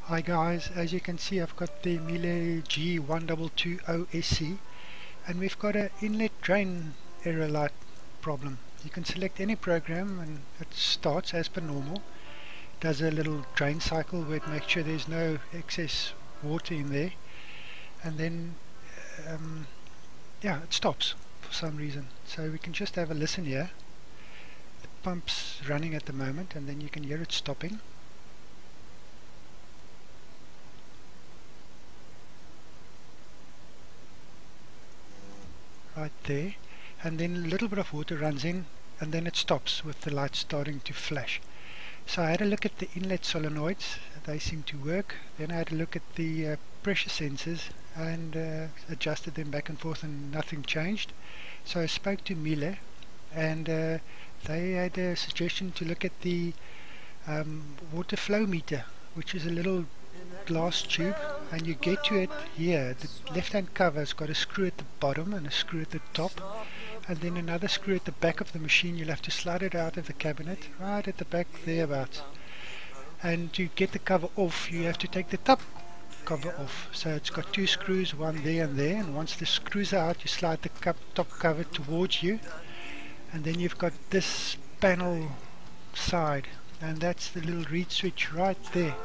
Hi guys, as you can see I've got the Miele G1220SC and we've got an inlet drain error light problem. You can select any program and it starts as per normal, does a little drain cycle where it makes sure there's no excess water in there, and then yeah, it stops for some reason. So we can just have a listen here. The pump's running at the moment and then you can hear it stopping. Right there, and then a little bit of water runs in and then it stops with the light starting to flash. So I had a look at the inlet solenoids, they seem to work. Then I had a look at the pressure sensors and adjusted them back and forth and nothing changed. So I spoke to Miele and they had a suggestion to look at the water flow meter, which is a little glass tube, and you get to it here. The left hand cover has got a screw at the bottom and a screw at the top, and then another screw at the back of the machine. You'll have to slide it out of the cabinet right at the back thereabouts, and to get the cover off you have to take the top cover off. So it's got two screws, one there and there, and once the screws are out you slide the top cover towards you, and then you've got this panel side, and that's the little reed switch right there.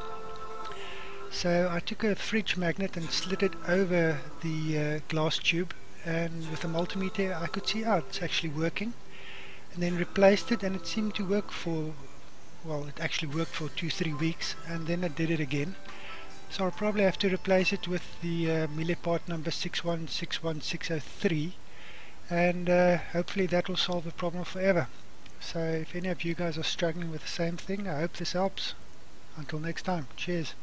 So I took a fridge magnet and slid it over the glass tube, and with a multimeter I could see, it's actually working, and then replaced it, and it seemed to work for, well, it actually worked for 2-3 weeks, and then I did it again. So I'll probably have to replace it with the Miele part number 6161603, and hopefully that will solve the problem forever. So if any of you guys are struggling with the same thing, I hope this helps. Until next time, cheers.